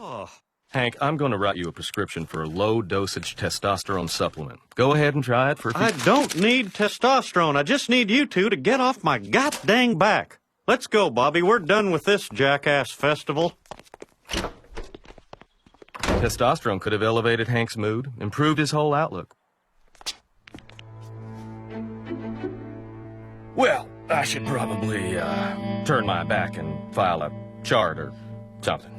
Oh. Hank, I'm going to write you a prescription for a low-dosage testosterone supplement. Go ahead and try it for... I don't need testosterone. I just need you two to get off my god-dang back. Let's go, Bobby. We're done with this jackass festival. Testosterone could have elevated Hank's mood, improved his whole outlook. Well, I should probably, turn my back and file a chart or something.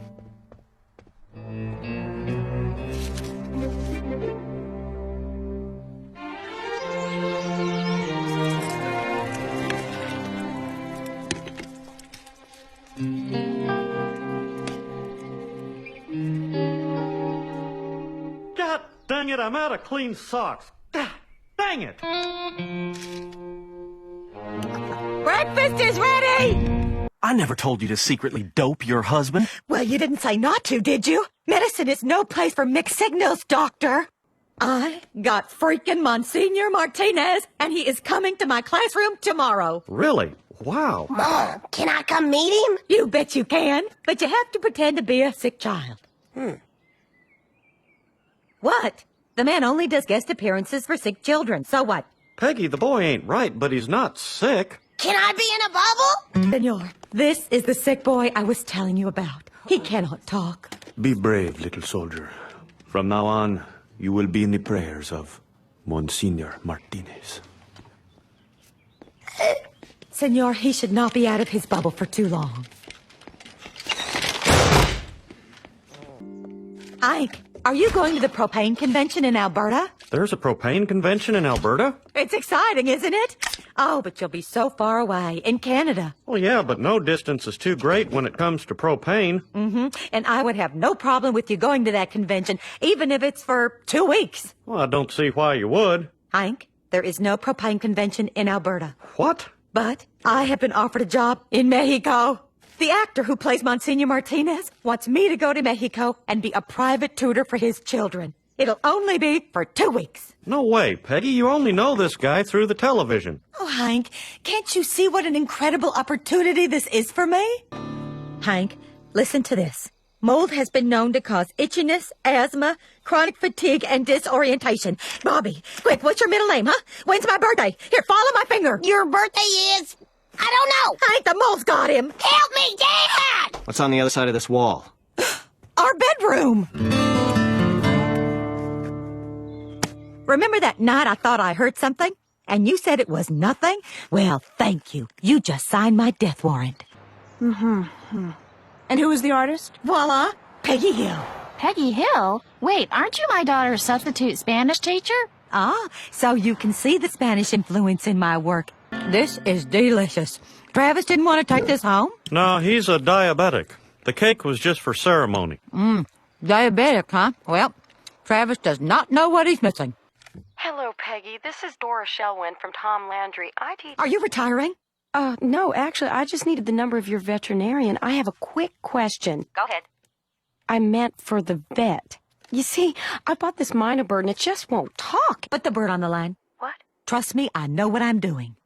God dang it, I'm out of clean socks. Dang it! Breakfast is ready! I never told you to secretly dope your husband. Well, you didn't say not to, did you? Medicine is no place for mixed signals, doctor. I got freaking Monsignor Martinez, and he is coming to my classroom tomorrow. Really? Wow. Mom, can I come meet him? You bet you can, but you have to pretend to be a sick child. What? The man only does guest appearances for sick children, so what? Peggy, the boy ain't right, but he's not sick. Can I be in a bubble? Senor, this is the sick boy I was telling you about. He cannot talk. Be brave, little soldier. From now on, you will be in the prayers of Monsignor Martinez. Senor, he should not be out of his bubble for too long. Ike, are you going to the propane convention in Alberta? There's a propane convention in Alberta? It's exciting, isn't it? Oh, but you'll be so far away, in Canada. Well, yeah, but no distance is too great when it comes to propane. And I would have no problem with you going to that convention, even if it's for 2 weeks. Well, I don't see why you would. Hank, there is no propane convention in Alberta. What? But I have been offered a job in Mexico. The actor who plays Monsignor Martinez wants me to go to Mexico and be a private tutor for his children. It'll only be for 2 weeks. No way, Peggy. You only know this guy through the television. Oh, Hank, can't you see what an incredible opportunity this is for me? Hank, listen to this. Mold has been known to cause itchiness, asthma, chronic fatigue, and disorientation. Bobby, quick, what's your middle name, huh? When's my birthday? Here, follow my finger. Your birthday is... I don't know. Hank, the mold's got him. Help me, Dad! What's on the other side of this wall? Our bedroom. Remember that night I thought I heard something? And you said it was nothing? Well, thank you. You just signed my death warrant. And who was the artist? Voila, Peggy Hill. Peggy Hill? Wait, aren't you my daughter's substitute Spanish teacher? Ah, so you can see the Spanish influence in my work. This is delicious. Travis didn't want to take this home? No, he's a diabetic. The cake was just for ceremony. Diabetic, huh? Well, Travis does not know what he's missing. Hello, Peggy. This is Dora Shelwyn from Tom Landry. I teach... Are you retiring? No, actually, I just needed the number of your veterinarian. I have a quick question. Go ahead. I meant for the vet. You see, I bought this minor bird and it just won't talk. Put the bird on the line. What? Trust me, I know what I'm doing.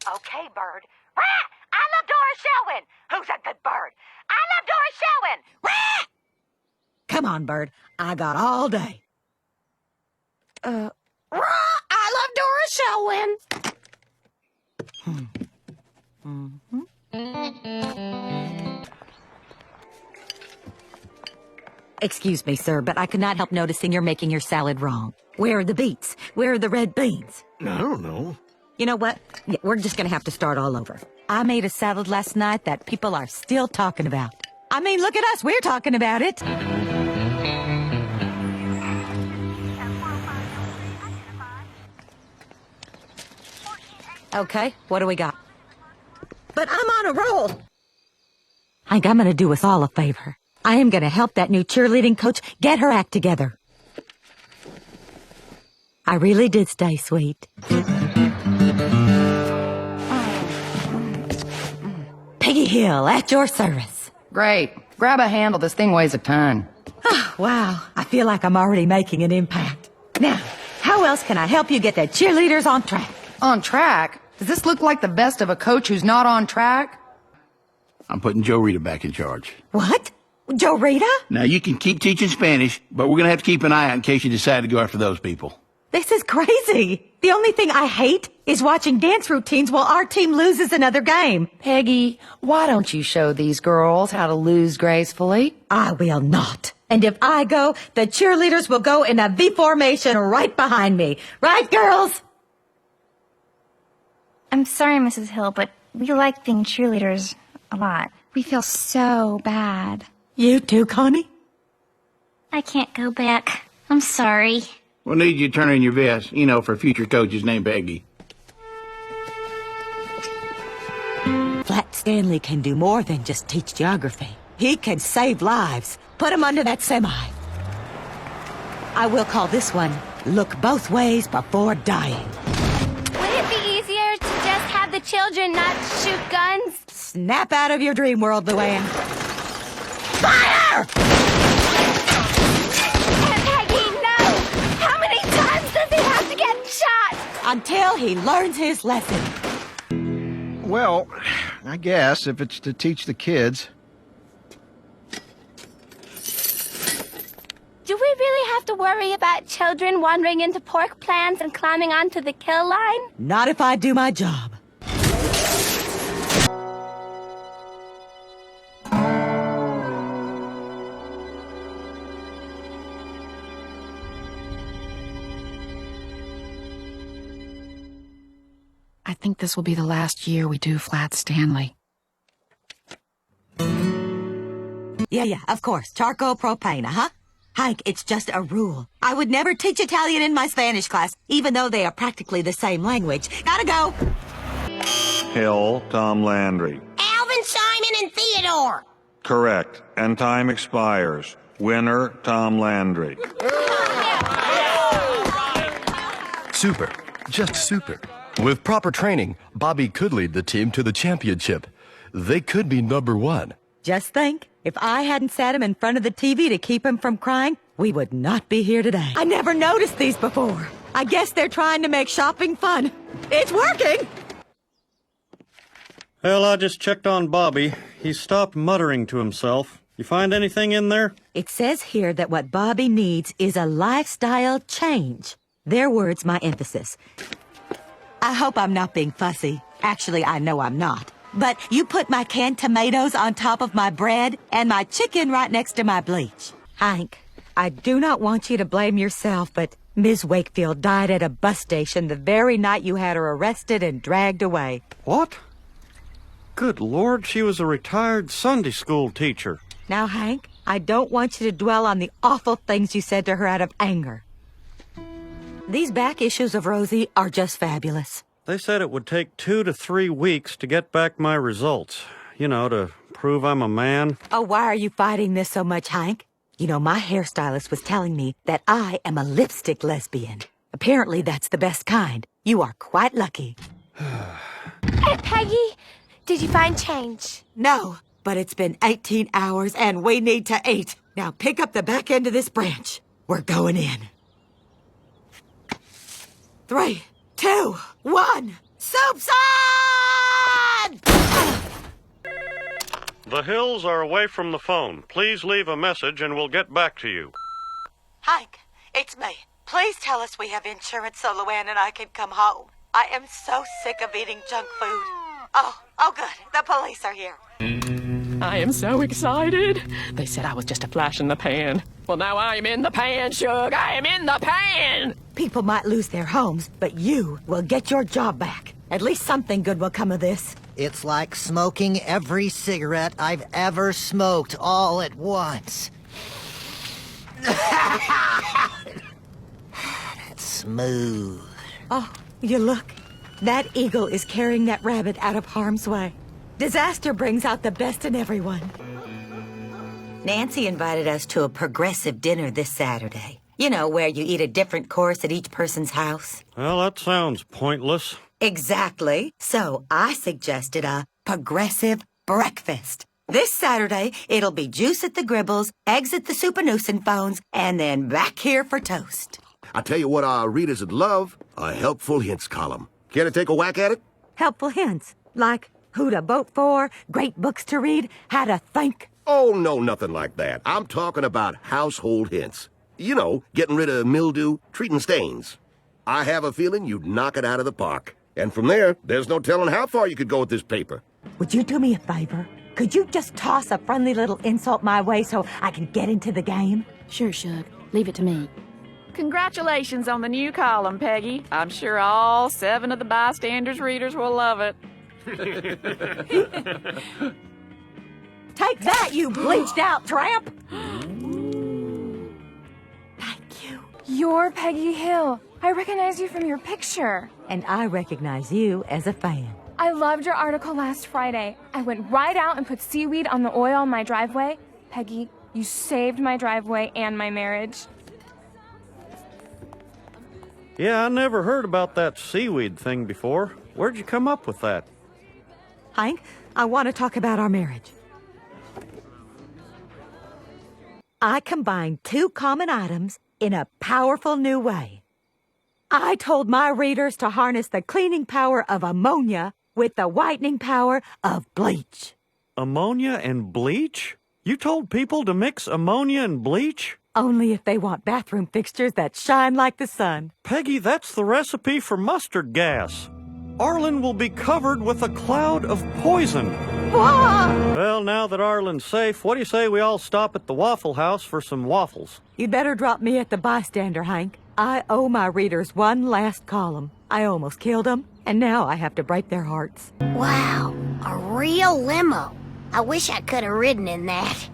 Okay, bird. Rah! I love Dora Shelwyn. Who's a good bird? I love Dora Shelwyn. Rah! Come on, bird. I got all day. Rah! I love Dora Shelwyn. Excuse me, sir, but I could not help noticing you're making your salad wrong. Where are the beets? Where are the red beans? I don't know. You know what? Yeah, we're just gonna have to start all over. I made a salad last night that people are still talking about. I mean, look at us. We're talking about it. Okay, what do we got? But I'm on a roll. Hank, I'm gonna do us all a favor. I am gonna help that new cheerleading coach get her act together. I really did stay sweet. Peggy Hill, at your service. Great. Grab a handle. This thing weighs a ton. Oh, wow. I feel like I'm already making an impact. Now, how else can I help you get the cheerleaders on track? On track? Does this look like the best of a coach who's not on track? I'm putting Joe Rita back in charge. What? Joe Rita? Now, you can keep teaching Spanish, but we're going to have to keep an eye out in case you decide to go after those people. This is crazy. The only thing I hate is watching dance routines while our team loses another game. Peggy, why don't you show these girls how to lose gracefully? I will not. And if I go, the cheerleaders will go in a V formation right behind me. Right, girls? I'm sorry, Mrs. Hill, but we like being cheerleaders a lot. We feel so bad. You too, Connie? I can't go back. I'm sorry. We'll need you to turn in your vest, for future coaches named Peggy. Flat Stanley can do more than just teach geography. He can save lives. Put him under that semi. I will call this one, Look Both Ways Before Dying. Would it be easier to just have the children not shoot guns? Snap out of your dream world, Luann. Fire! Aunt Peggy, no! How many times does he have to get shot? Until he learns his lesson. Well, I guess if it's to teach the kids. Do we really have to worry about children wandering into pork plants and climbing onto the kill line? Not if I do my job. I think this will be the last year we do Flat Stanley. Yeah, of course. Charcoal propane, huh? Hank, it's just a rule. I would never teach Italian in my Spanish class, even though they are practically the same language. Gotta go. Hill, Tom Landry. Alvin, Simon, and Theodore. Correct. And time expires. Winner, Tom Landry. Super. Just super. With proper training, Bobby could lead the team to the championship. They could be number one. Just think, if I hadn't sat him in front of the TV to keep him from crying, we would not be here today. I never noticed these before. I guess they're trying to make shopping fun. It's working! Well, I just checked on Bobby. He stopped muttering to himself. You find anything in there? It says here that what Bobby needs is a lifestyle change. Their words, my emphasis. I hope I'm not being fussy. Actually, I know I'm not. But you put my canned tomatoes on top of my bread and my chicken right next to my bleach. Hank, I do not want you to blame yourself, but Ms. Wakefield died at a bus station the very night you had her arrested and dragged away. What? Good Lord, she was a retired Sunday school teacher. Now, Hank, I don't want you to dwell on the awful things you said to her out of anger. These back issues of Rosie are just fabulous. They said it would take 2 to 3 weeks to get back my results. To prove I'm a man. Oh, why are you fighting this so much, Hank? My hairstylist was telling me that I am a lipstick lesbian. Apparently, that's the best kind. You are quite lucky. Hey, Peggy, did you find change? No, but it's been 18 hours and we need to eat. Now pick up the back end of this branch. We're going in. 3, 2, 1. Soup side! The Hills are away from the phone. Please leave a message and we'll get back to you. Hank, it's me. Please tell us we have insurance so Luann and I can come home. I am so sick of eating junk food. Oh, good. The police are here. I am so excited. They said I was just a flash in the pan. Well, now I'm in the pan, Shug. I am in the pan! People might lose their homes, but you will get your job back. At least something good will come of this. It's like smoking every cigarette I've ever smoked all at once. That's smooth. Oh, you look. That eagle is carrying that rabbit out of harm's way. Disaster brings out the best in everyone. Nancy invited us to a progressive dinner this Saturday. Where you eat a different course at each person's house. Well, that sounds pointless. Exactly. So I suggested a progressive breakfast. This Saturday, it'll be juice at the Gribbles, eggs at the Supernoosin phones, and then back here for toast. I tell you what our readers would love, a helpful hints columm. Care to take a whack at it? Helpful hints? Like who to vote for, great books to read, how to think. Oh, no, nothing like that. I'm talking about household hints. You know, getting rid of mildew, treating stains. I have a feeling you'd knock it out of the park. And from there, there's no telling how far you could go with this paper. Would you do me a favor? Could you just toss a friendly little insult my way so I can get into the game? Sure, Shug. Leave it to me. Congratulations on the new column, Peggy. I'm sure all 7 of the bystanders' readers will love it. Take that, you bleached-out tramp! You're Peggy Hill. I recognize you from your picture. And I recognize you as a fan. I loved your article last Friday. I went right out and put seaweed on the oil on my driveway. Peggy, you saved my driveway and my marriage. Yeah, I never heard about that seaweed thing before. Where'd you come up with that? Hank, I want to talk about our marriage. I combined 2 common items in a powerful new way. I told my readers to harness the cleaning power of ammonia with the whitening power of bleach. Ammonia and bleach? You told people to mix ammonia and bleach? Only if they want bathroom fixtures that shine like the sun. Peggy, that's the recipe for mustard gas. Arlen will be covered with a cloud of poison. Whoa! Well, now that Arlen's safe, what do you say we all stop at the Waffle House for some waffles? You'd better drop me at the bystander, Hank. I owe my readers one last column. I almost killed them, and now I have to break their hearts. Wow, a real limo. I wish I could have ridden in that.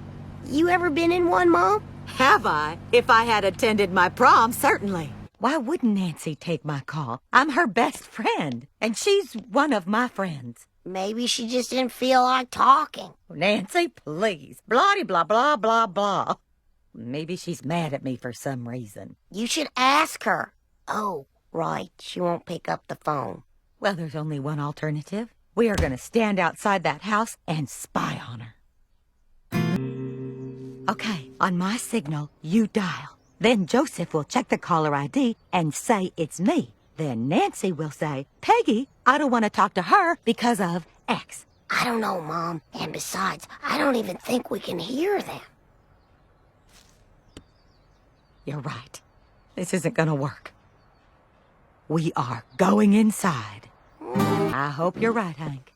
You ever been in one, Mom? Have I? If I had attended my prom, certainly. Why wouldn't Nancy take my call? I'm her best friend, and she's one of my friends. Maybe she just didn't feel like talking. Nancy, please. Blah, blah, blah, blah, blah. Maybe she's mad at me for some reason. You should ask her. Oh, right. She won't pick up the phone. Well, there's only one alternative. We are going to stand outside that house and spy on her. Okay, on my signal, you dial. Then Joseph will check the caller ID and say it's me. Then Nancy will say, Peggy, I don't want to talk to her because of X. I don't know, Mom. And besides, I don't even think we can hear them. You're right. This isn't going to work. We are going inside. I hope you're right, Hank.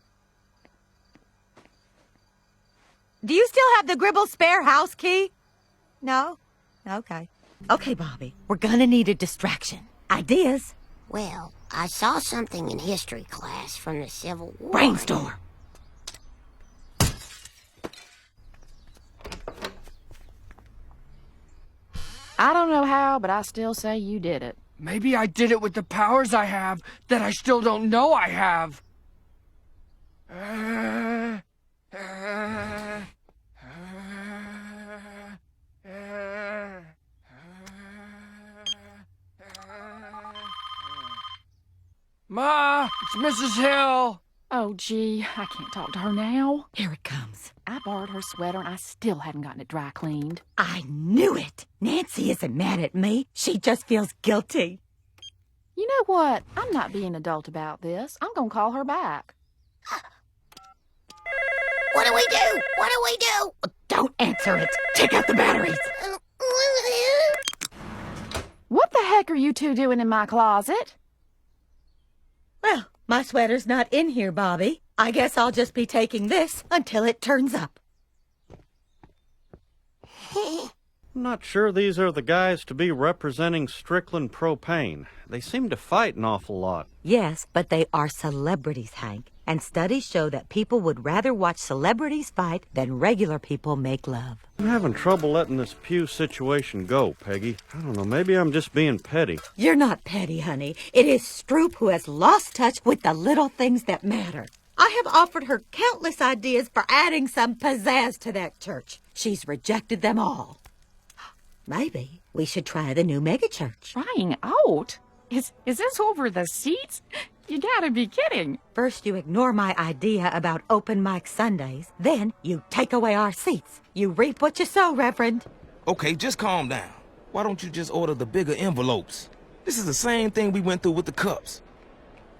Do you still have the Gribble spare house key? No? Okay. Okay, Bobby. We're gonna need a distraction. Ideas? Well, I saw something in history class from the Civil War. Brainstorm. I don't know how, but I still say you did it. Maybe I did it with the powers I have that I still don't know I have. Ma, it's Mrs. Hill. Oh, gee, I can't talk to her now. Here it comes. I borrowed her sweater and I still haven't gotten it dry cleaned. I knew it. Nancy isn't mad at me. She just feels guilty. You know what? I'm not being adult about this. I'm gonna call her back. What do we do? What do we do? Don't answer it. Take out the batteries. What the heck are you two doing in my closet? Well, my sweater's not in here, Bobby. I guess I'll just be taking this until it turns up. I'm not sure these are the guys to be representing Strickland Propane. They seem to fight an awful lot. Yes, but they are celebrities, Hank. And studies show that people would rather watch celebrities fight than regular people make love. I'm having trouble letting this pew situation go, Peggy. I don't know, maybe I'm just being petty. You're not petty, honey. It is Stroop who has lost touch with the little things that matter. I have offered her countless ideas for adding some pizzazz to that church. She's rejected them all. Maybe we should try the new megachurch. Trying out? Is this over the seats? You gotta be kidding. First you ignore my idea about open mic Sundays. Then you take away our seats. You reap what you sow, Reverend. Okay, just calm down. Why don't you just order the bigger envelopes? This is the same thing we went through with the cups.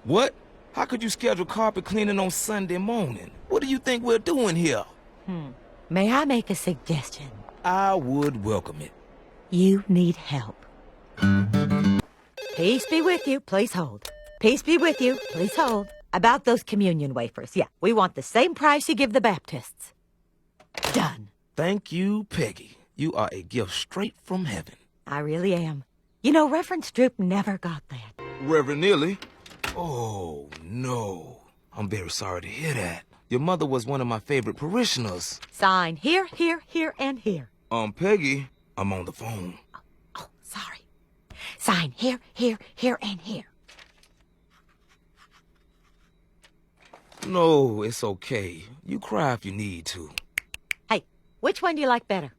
What? How could you schedule carpet cleaning on Sunday morning? What do you think we're doing here? May I make a suggestion? I would welcome it. You need help. Peace be with you. Please hold. Peace be with you. Please hold. About those communion wafers. Yeah, we want the same price you give the Baptists. Done. Thank you, Peggy. You are a gift straight from heaven. I really am. You know, Reverend Stroop never got that. Reverend Neely? Oh, no. I'm very sorry to hear that. Your mother was one of my favorite parishioners. Sign here, here, here, and here. Peggy, I'm on the phone. Oh, sorry. Sign here, here, here, and here. No, it's okay. You cry if you need to. Hey, which one do you like better?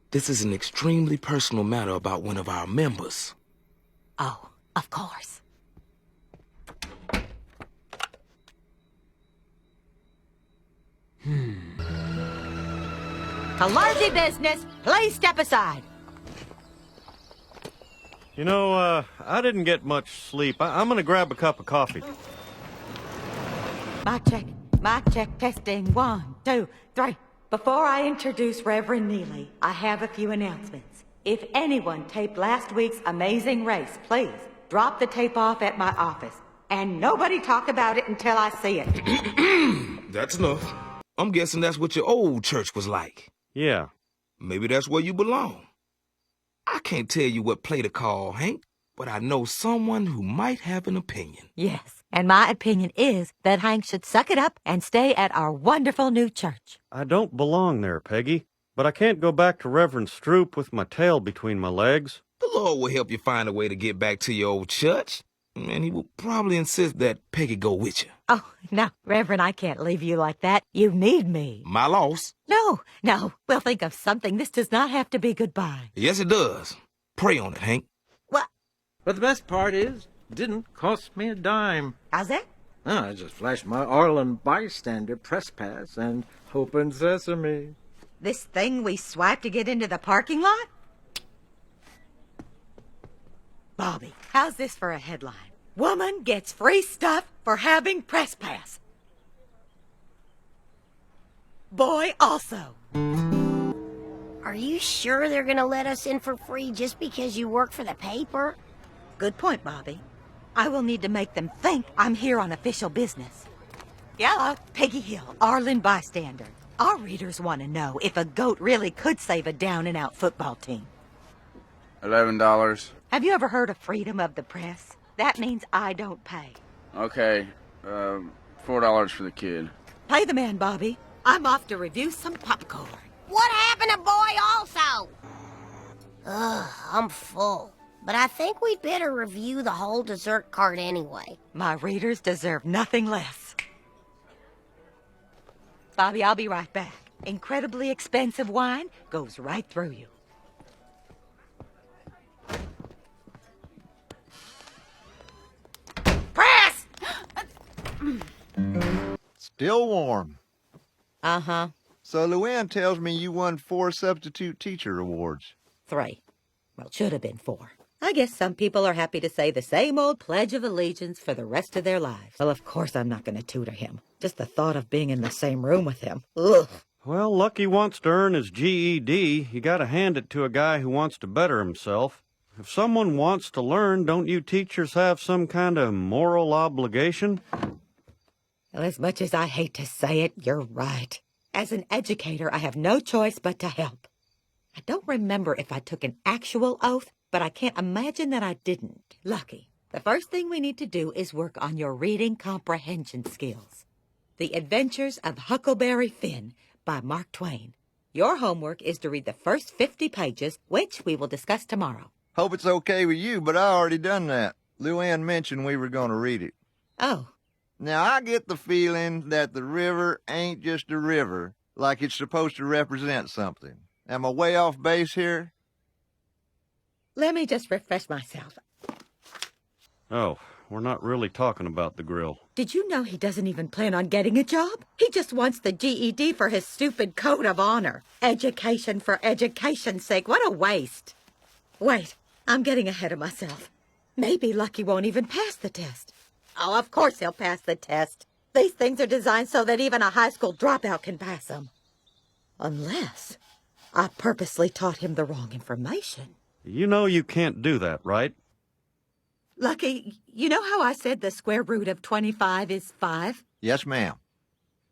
This is an extremely personal matter about one of our members. Oh, of course. Clergy business, please step aside. You know, I didn't get much sleep. I'm gonna grab a cup of coffee. Mic check, testing, 1, 2, 3. Before I introduce Reverend Neely, I have a few announcements. If anyone taped last week's Amazing Race, please drop the tape off at my office. And nobody talk about it until I see it. That's enough. I'm guessing that's what your old church was like. Yeah. Maybe that's where you belong. I can't tell you what play to call, Hank, but I know someone who might have an opinion. Yes, and my opinion is that Hank should suck it up and stay at our wonderful new church. I don't belong there, Peggy, but I can't go back to Reverend Stroop with my tail between my legs. The Lord will help you find a way to get back to your old church. And he will probably insist that Peggy go with you. Oh, no, Reverend, I can't leave you like that. You need me. My loss. No, we'll think of something. This does not have to be goodbye. Yes, it does. Pray on it, Hank. What? But the best part is, it didn't cost me a dime. How's that? Oh, I just flashed my Arlen bystander press pass and open sesame. This thing we swipe to get into the parking lot? Bobby, how's this for a headline? Woman gets free stuff for having press pass. Boy also. Are you sure they're gonna let us in for free just because you work for the paper? Good point, Bobby. I will need to make them think I'm here on official business. Hello, Peggy Hill, Arlen bystander. Our readers want to know if a goat really could save a down-and-out football team. $11. Have you ever heard of freedom of the press? That means I don't pay. Okay, $4 for the kid. Pay the man, Bobby. I'm off to review some popcorn. What happened to Boy also? Ugh, I'm full. But I think we'd better review the whole dessert cart anyway. My readers deserve nothing less. Bobby, I'll be right back. Incredibly expensive wine goes right through you. Press! Still warm. Uh-huh. So Luann tells me you won 4 substitute teacher awards. 3. Well, it should have been 4. I guess some people are happy to say the same old Pledge of Allegiance for the rest of their lives. Well, of course I'm not going to tutor him. Just the thought of being in the same room with him. Ugh. Well, Lucky wants to earn his GED. You gotta hand it to a guy who wants to better himself. If someone wants to learn, don't you teachers have some kind of moral obligation? Well, as much as I hate to say it, you're right. As an educator, I have no choice but to help. I don't remember if I took an actual oath, but I can't imagine that I didn't. Lucky, the first thing we need to do is work on your reading comprehension skills. The Adventures of Huckleberry Finn by Mark Twain. Your homework is to read the first 50 pages, which we will discuss tomorrow. Hope it's okay with you, but I already done that. Luann mentioned we were going to read it. Oh. Now, I get the feeling that the river ain't just a river, like it's supposed to represent something. Am I way off base here? Let me just refresh myself. Oh, we're not really talking about the grill. Did you know he doesn't even plan on getting a job? He just wants the GED for his stupid code of honor. Education for education's sake. What a waste. Wait, I'm getting ahead of myself. Maybe Lucky won't even pass the test. Oh, of course he'll pass the test. These things are designed so that even a high school dropout can pass them. Unless I purposely taught him the wrong information. You know you can't do that, right? Lucky, you know how I said the square root of 25 is 5? Yes, ma'am.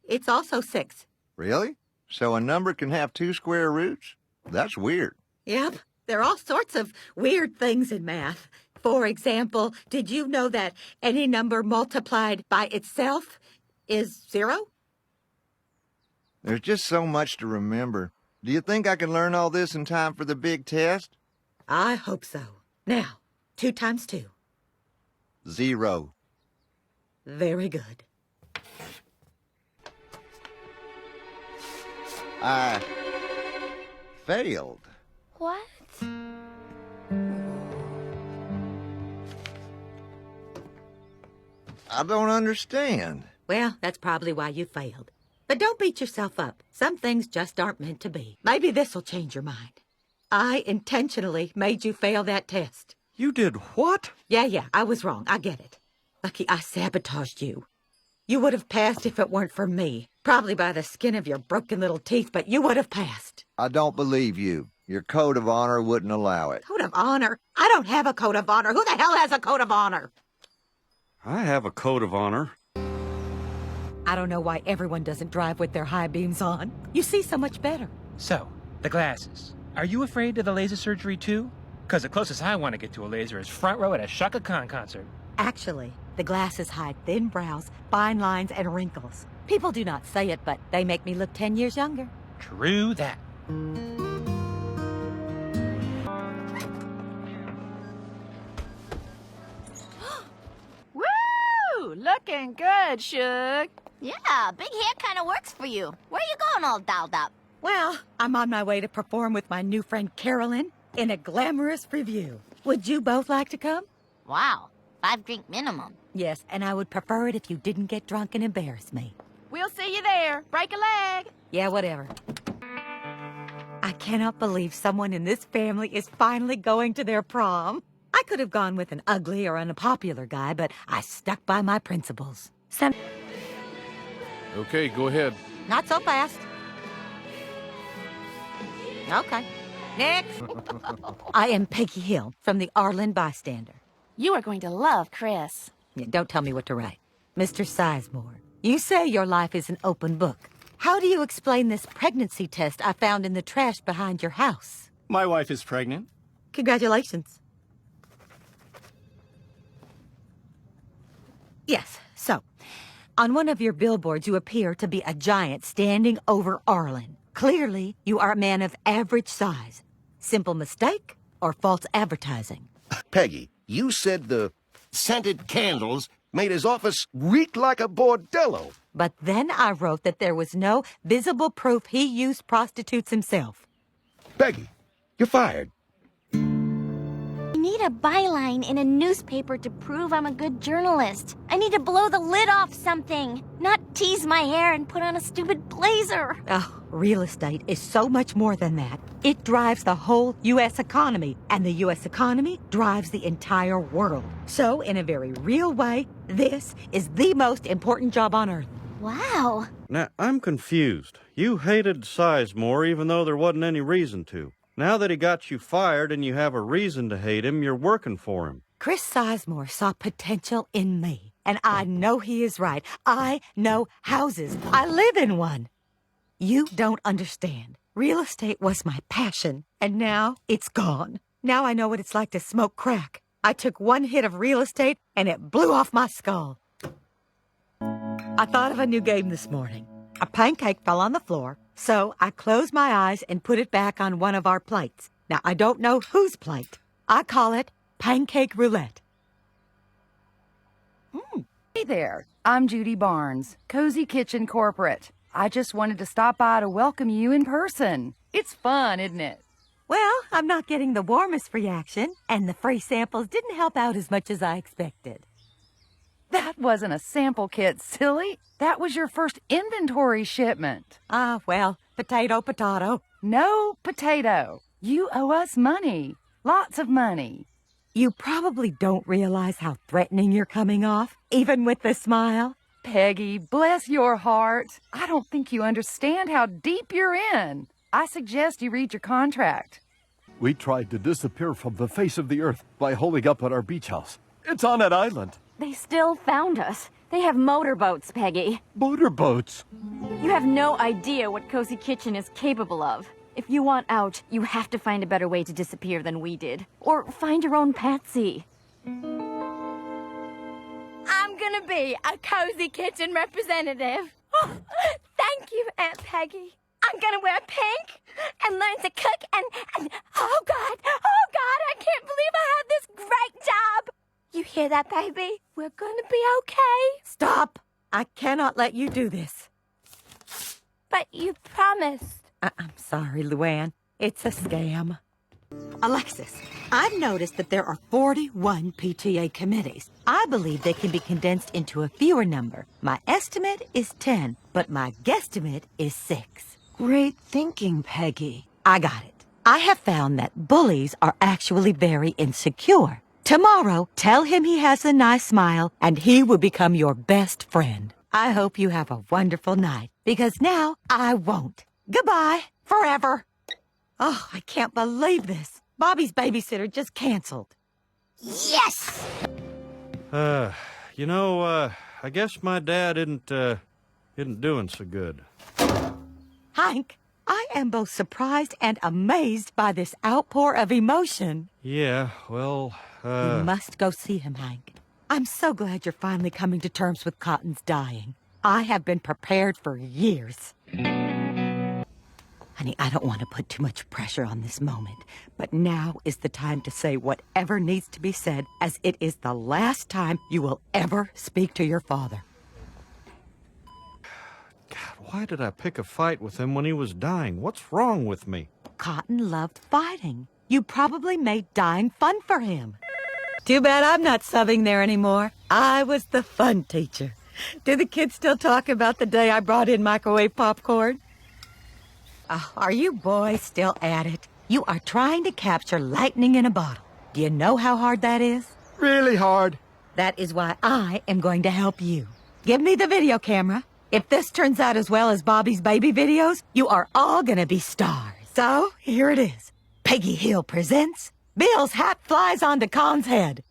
It's also 6. Really? So a number can have 2 square roots? That's weird. Yep, there are all sorts of weird things in math. For example, did you know that any number multiplied by itself is 0? There's just so much to remember. Do you think I can learn all this in time for the big test? I hope so. Now, 2 times 2. 0. Very good. I failed. What? I don't understand. Well, that's probably why you failed. But don't beat yourself up. Some things just aren't meant to be. Maybe this'll change your mind. I intentionally made you fail that test. You did what? Yeah, I was wrong. I get it. Lucky, I sabotaged you. You would have passed if it weren't for me. Probably by the skin of your broken little teeth, but you would have passed. I don't believe you. Your code of honor wouldn't allow it. Code of honor? I don't have a code of honor. Who the hell has a code of honor? I have a code of honor. I don't know why everyone doesn't drive with their high beams on. You see so much better. So, the glasses. Are you afraid of the laser surgery too? Because the closest I want to get to a laser is front row at a Shaka Khan concert. Actually, the glasses hide thin brows, fine lines, and wrinkles. People do not say it, but they make me look 10 years younger. True that. Woo! Looking good, Shug. Yeah, big hair kind of works for you. Where you going all dolled up? Well, I'm on my way to perform with my new friend Carolyn in a glamorous review. Would you both like to come? Wow, 5-drink minimum. Yes, and I would prefer it if you didn't get drunk and embarrass me. We'll see you there. Break a leg. Yeah, whatever. I cannot believe someone in this family is finally going to their prom. I could have gone with an ugly or unpopular guy, but I stuck by my principles. Okay, go ahead. Not so fast. Okay. Next. I am Peggy Hill from the Arlen Bystander. You are going to love Chris. Yeah, don't tell me what to write. Mr. Sizemore, you say your life is an open book. How do you explain this pregnancy test I found in the trash behind your house? My wife is pregnant. Congratulations. Yes, so, on one of your billboards you appear to be a giant standing over Arlen. Clearly, you are a man of average size. Simple mistake or false advertising? Peggy, you said the scented candles made his office reek like a bordello. But then I wrote that there was no visible proof he used prostitutes himself. Peggy, you're fired. I need a byline in a newspaper to prove I'm a good journalist. I need to blow the lid off something, not tease my hair and put on a stupid blazer. Oh, real estate is so much more than that. It drives the whole U.S. economy, and the U.S. economy drives the entire world. So, in a very real way, this is the most important job on earth. Wow. Now, I'm confused. You hated Sizemore even though there wasn't any reason to. Now that he got you fired and you have a reason to hate him, you're working for him. Chris Sizemore saw potential in me, and I know he is right. I know houses. I live in one. You don't understand. Real estate was my passion, and now it's gone. Now I know what it's like to smoke crack. I took one hit of real estate, and it blew off my skull. I thought of a new game this morning. A pancake fell on the floor, so I closed my eyes and put it back on one of our plates. Now, I don't know whose plate. I call it pancake roulette. Hey there, I'm Judy Barnes, Cozy Kitchen Corporate. I just wanted to stop by to welcome you in person. It's fun, isn't it? Well, I'm not getting the warmest reaction, and the free samples didn't help out as much as I expected. That wasn't a sample kit, silly. That was your first inventory shipment. Well, potato. No potato. You owe us money. Lots of money. You probably don't realize how threatening you're coming off, even with the smile. Peggy, bless your heart. I don't think you understand how deep you're in. I suggest you read your contract. We tried to disappear from the face of the earth by holding up at our beach house. It's on an island. They still found us. They have motorboats, Peggy. Motorboats? You have no idea what Cozy Kitchen is capable of. If you want out, you have to find a better way to disappear than we did. Or find your own Patsy. I'm gonna be a Cozy Kitchen representative. Oh, thank you, Aunt Peggy. I'm gonna wear pink and learn to cook and oh God, I can't believe I had this great job. You hear that, baby? We're gonna be okay. Stop! I cannot let you do this. But you promised. I'm sorry, Luann. It's a scam. Alexis, I've noticed that there are 41 PTA committees. I believe they can be condensed into a fewer number. My estimate is 10, but my guesstimate is 6. Great thinking, Peggy. I got it. I have found that bullies are actually very insecure. Tomorrow, tell him he has a nice smile, and he will become your best friend. I hope you have a wonderful night, because now I won't. Goodbye, forever. Oh, I can't believe this. Bobby's babysitter just canceled. Yes! I guess my dad isn't doing so good. Hank, I am both surprised and amazed by this outpour of emotion. Yeah, well, You must go see him, Hank. I'm so glad you're finally coming to terms with Cotton's dying. I have been prepared for years. Honey, I don't want to put too much pressure on this moment, but now is the time to say whatever needs to be said, as it is the last time you will ever speak to your father. God, why did I pick a fight with him when he was dying? What's wrong with me? Cotton loved fighting. You probably made dying fun for him. Too bad I'm not subbing there anymore. I was the fun teacher. Do the kids still talk about the day I brought in microwave popcorn? Oh, are you boys still at it? You are trying to capture lightning in a bottle. Do you know how hard that is? Really hard. That is why I am going to help you. Give me the video camera. If this turns out as well as Bobby's baby videos, you are all gonna be stars. So, here it is. Peggy Hill presents Bill's Hat Flies Onto Con's Head.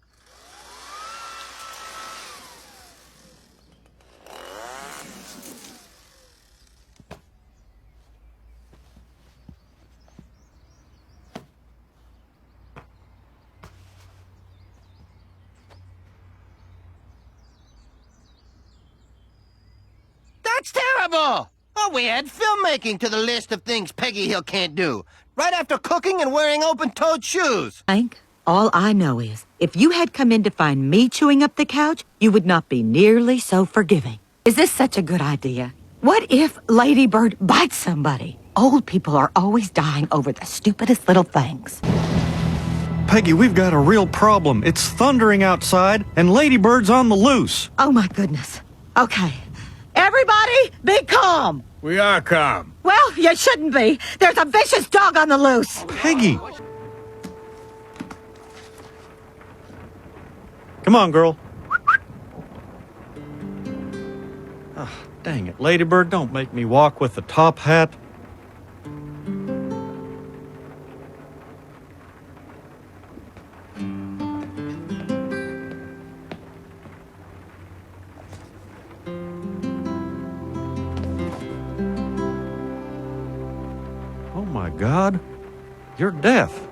That's terrible! Oh, we add filmmaking to the list of things Peggy Hill can't do. Right after cooking and wearing open-toed shoes. Hank, all I know is, if you had come in to find me chewing up the couch, you would not be nearly so forgiving. Is this such a good idea? What if Ladybird bites somebody? Old people are always dying over the stupidest little things. Peggy, we've got a real problem. It's thundering outside, and Ladybird's on the loose. Oh, my goodness. Okay. Everybody, be calm. We are calm. Well, you shouldn't be. There's a vicious dog on the loose. Peggy! Come on, girl. Oh, dang it, Ladybird, don't make me walk with the top hat. Oh my God, you're deaf.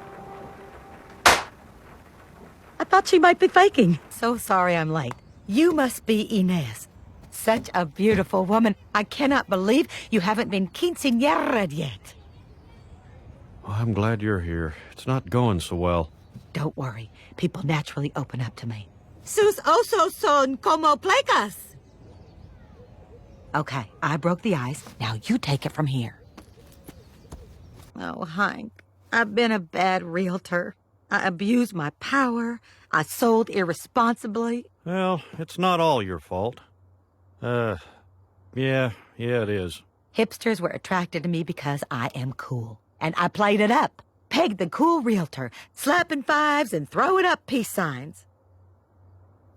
I thought she might be faking. So sorry I'm late. You must be Inez. Such a beautiful woman. I cannot believe you haven't been quinceañera yet. Well, I'm glad you're here. It's not going so well. Don't worry. People naturally open up to me. Sus osos son como placas. Okay, I broke the ice. Now you take it from here. Oh, Hank, I've been a bad realtor. I abused my power. I sold irresponsibly. Well, it's not all your fault. Yeah, it is. Hipsters were attracted to me because I am cool. And I played it up. Peg the cool realtor, slapping fives and throwing up peace signs.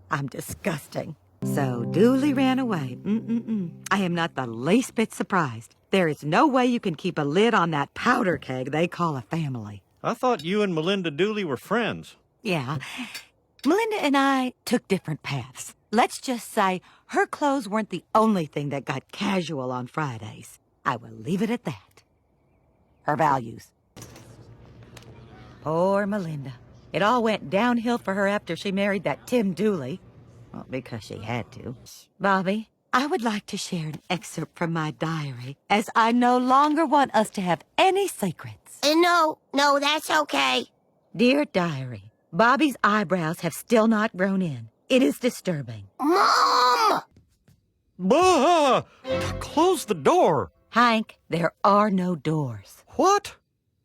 I'm disgusting. So Dooley ran away. I am not the least bit surprised. There is no way you can keep a lid on that powder keg they call a family. I thought you and Melinda Dooley were friends. Yeah. Melinda and I took different paths. Let's just say her clothes weren't the only thing that got casual on Fridays. I will leave it at that. Her values. Poor Melinda. It all went downhill for her after she married that Tim Dooley. Well, because she had to. Bobby, I would like to share an excerpt from my diary, as I no longer want us to have any secrets. No, that's okay. Dear Diary, Bobby's eyebrows have still not grown in. It is disturbing. Mom! Bah! Close the door. Hank, there are no doors. What?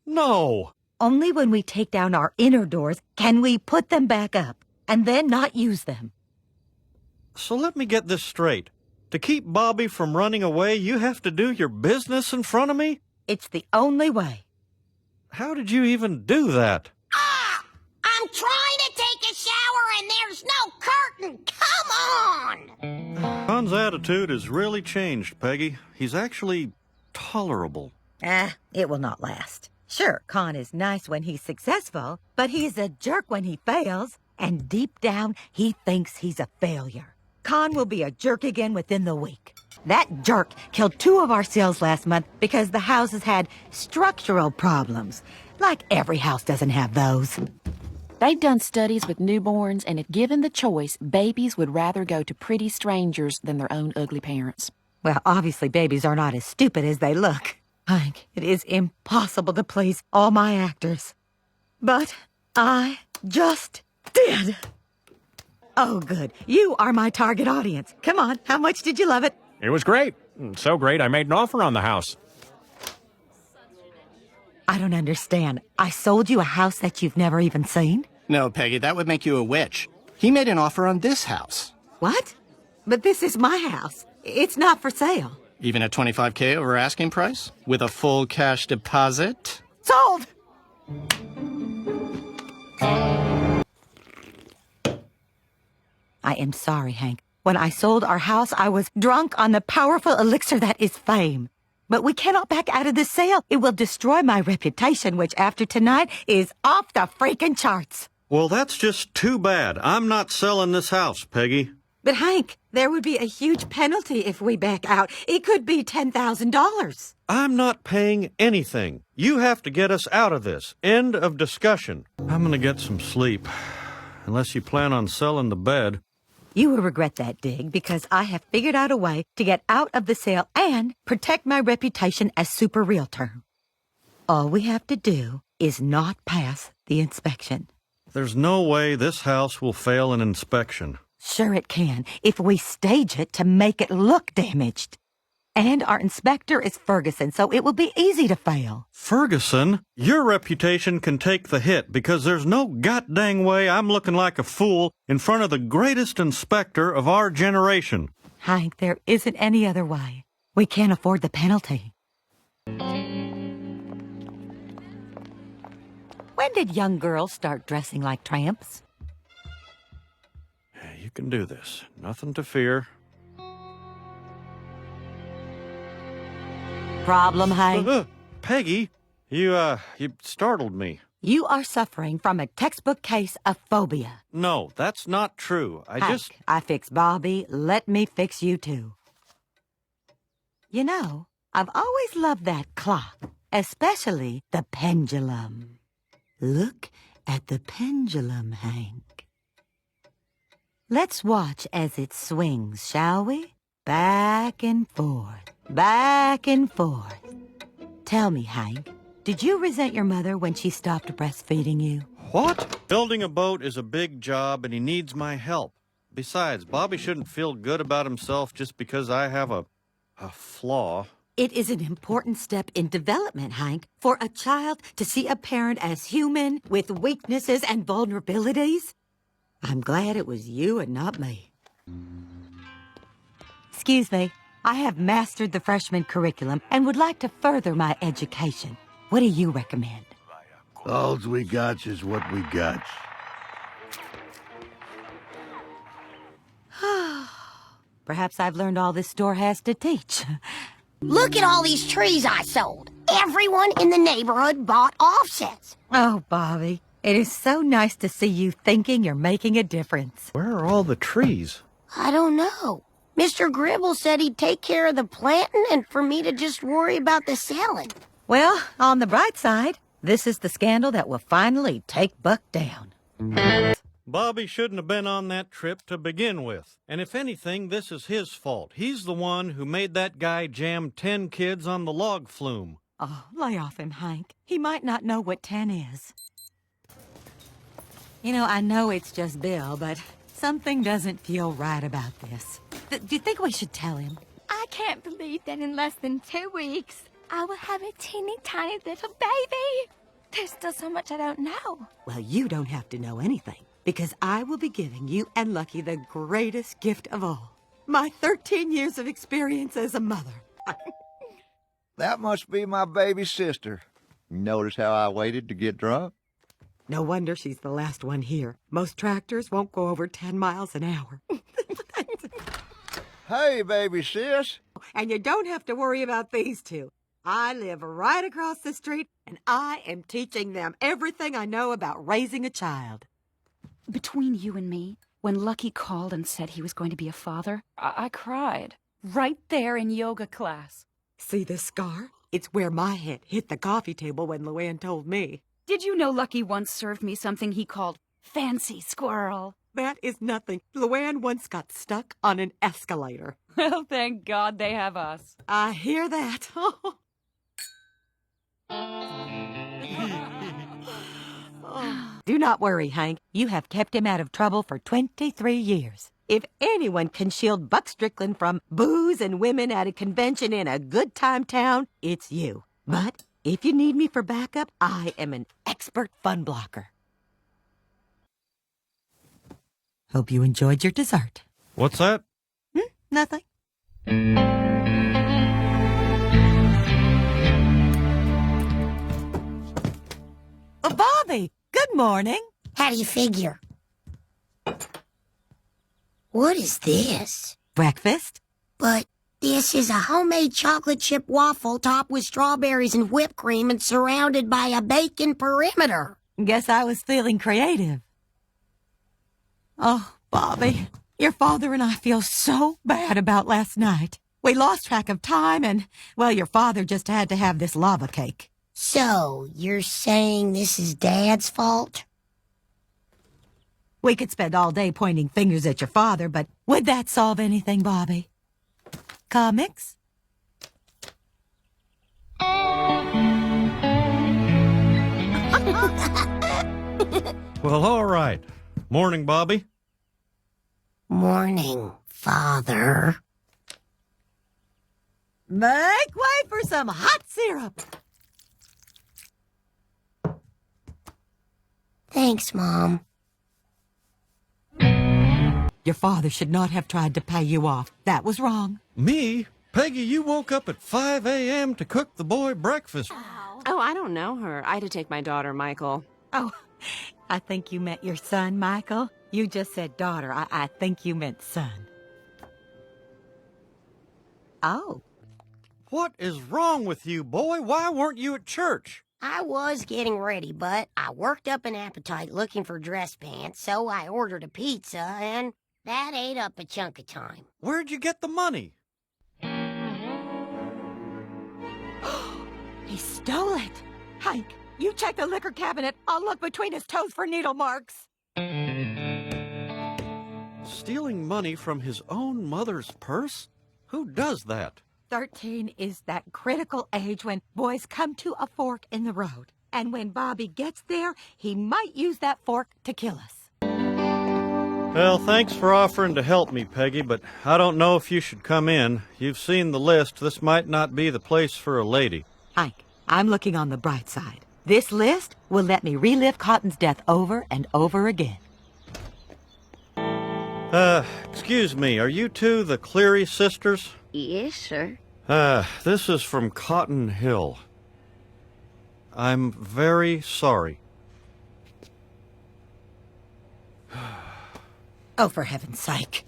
No. Only when we take down our inner doors can we put them back up, and then not use them. So let me get this straight. To keep Bobby from running away, you have to do your business in front of me? It's the only way. How did you even do that? I'm trying to take a shower and there's no curtain. Come on! Con's attitude has really changed, Peggy. He's actually tolerable. It will not last. Sure, Con is nice when he's successful, but he's a jerk when he fails, and deep down, he thinks he's a failure. Con will be a jerk again within the week. That jerk killed 2 of our sales last month because the houses had structural problems. Like every house doesn't have those. They've done studies with newborns, and if given the choice, babies would rather go to pretty strangers than their own ugly parents. Well, obviously babies are not as stupid as they look. Hank, it is impossible to please all my actors. But I just did. Oh, good. You are my target audience. Come on, how much did you love it? It was great. So great, I made an offer on the house. I don't understand. I sold you a house that you've never even seen? No, Peggy, that would make you a witch. He made an offer on this house. What? But this is my house. It's not for sale. Even at $25K over asking price? With a full cash deposit? Sold! I am sorry, Hank. When I sold our house, I was drunk on the powerful elixir that is fame. But we cannot back out of this sale. It will destroy my reputation, which after tonight is off the freaking charts. Well, that's just too bad. I'm not selling this house, Peggy. But Hank, there would be a huge penalty if we back out. It could be $10,000. I'm not paying anything. You have to get us out of this. End of discussion. I'm gonna get some sleep. Unless you plan on selling the bed. You will regret that, Dig, because I have figured out a way to get out of the sale and protect my reputation as super realtor. All we have to do is not pass the inspection. There's no way this house will fail an inspection. Sure it can, if we stage it to make it look damaged. And our inspector is Ferguson, so it will be easy to fail. Ferguson? Your reputation can take the hit because there's no goddamn way I'm looking like a fool in front of the greatest inspector of our generation. Hank, there isn't any other way. We can't afford the penalty. When did young girls start dressing like tramps? You can do this. Nothing to fear. Problem, Hank? Peggy, you startled me. You are suffering from a textbook case of phobia. No, that's not true. Hank, I fix Bobby. Let me fix you, too. You know, I've always loved that clock, especially the pendulum. Look at the pendulum, Hank. Let's watch as it swings, shall we? Back and forth, back and forth. Tell me, Hank, did you resent your mother when she stopped breastfeeding you? What? Building a boat is a big job and he needs my help. Besides, Bobby shouldn't feel good about himself just because I have a flaw. It is an important step in development, Hank, for a child to see a parent as human with weaknesses and vulnerabilities. I'm glad it was you and not me. Excuse me, I have mastered the freshman curriculum and would like to further my education. What do you recommend? Alls we got is what we got. Perhaps I've learned all this store has to teach. Look at all these trees I sold. Everyone in the neighborhood bought offsets. Oh, Bobby, it is so nice to see you thinking you're making a difference. Where are all the trees? I don't know. Mr. Gribble said he'd take care of the planting and for me to just worry about the selling. Well, on the bright side, this is the scandal that will finally take Buck down. Bobby shouldn't have been on that trip to begin with. And if anything, this is his fault. He's the one who made that guy jam 10 kids on the log flume. Oh, lay off him, Hank. He might not know what 10 is. You know, I know it's just Bill, but something doesn't feel right about this. Do you think we should tell him? I can't believe that in less than 2 weeks, I will have a teeny tiny little baby. There's still so much I don't know. Well, you don't have to know anything, because I will be giving you and Lucky the greatest gift of all. My 13 years of experience as a mother. That must be my baby sister. Notice how I waited to get drunk? No wonder she's the last one here. Most tractors won't go over 10 miles an hour. Hey, baby sis. And you don't have to worry about these two. I live right across the street, and I am teaching them everything I know about raising a child. Between you and me, when Lucky called and said he was going to be a father, I cried. Right there in yoga class. See this scar? It's where my head hit the coffee table when Luann told me. Did you know Lucky once served me something he called fancy squirrel? That is nothing. Luann once got stuck on an escalator. Well, thank God they have us. I hear that. Do not worry, Hank. You have kept him out of trouble for 23 years. If anyone can shield Buck Strickland from booze and women at a convention in a good time town, it's you. But if you need me for backup, I am an expert fun blocker. Hope you enjoyed your dessert. What's that? Nothing. Oh, Bobby, good morning. How do you figure? What is this? Breakfast? But this is a homemade chocolate chip waffle topped with strawberries and whipped cream and surrounded by a bacon perimeter. Guess I was feeling creative. Oh, Bobby, your father and I feel so bad about last night. We lost track of time and, well, your father just had to have this lava cake. So, you're saying this is Dad's fault? We could spend all day pointing fingers at your father, but would that solve anything, Bobby? Comics? Well, all right. Morning, Bobby. Morning, Father. Make way for some hot syrup. Thanks, Mom. Your father should not have tried to pay you off. That was wrong. Me? Peggy, you woke up at 5 a.m. to cook the boy breakfast. Oh, I don't know her. I had to take my daughter, Michael. Oh, I think you meant your son, Michael. You just said daughter. I think you meant son. Oh. What is wrong with you, boy? Why weren't you at church? I was getting ready, but I worked up an appetite looking for dress pants, so I ordered a pizza, and that ate up a chunk of time. Where'd you get the money? He stole it. Hank, you check the liquor cabinet. I'll look between his toes for needle marks. Stealing money from his own mother's purse? Who does that? 13 is that critical age when boys come to a fork in the road. And when Bobby gets there, he might use that fork to kill us. Well, thanks for offering to help me, Peggy, but I don't know if you should come in. You've seen the list. This might not be the place for a lady. Hank, I'm looking on the bright side. This list will let me relive Cotton's death over and over again. Excuse me, are you two the Cleary sisters? Yes, sir. This is from Cotton Hill. I'm very sorry. Oh, for heaven's sake.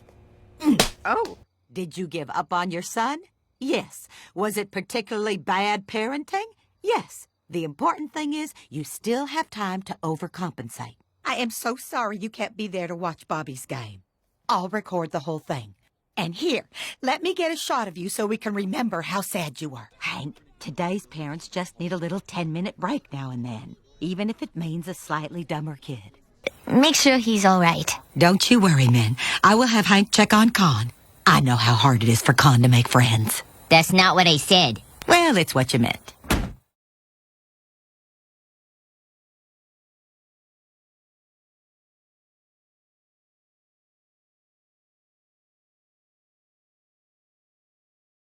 Oh. Did you give up on your son? Yes. Was it particularly bad parenting? Yes. The important thing is you still have time to overcompensate. I am so sorry you can't be there to watch Bobby's game. I'll record the whole thing. And here, let me get a shot of you so we can remember how sad you were. Hank, today's parents just need a little 10-minute break now and then, even if it means a slightly dumber kid. Make sure he's all right. Don't you worry, Min. I will have Hank check on Con. I know how hard it is for Con to make friends. That's not what I said. Well, it's what you meant.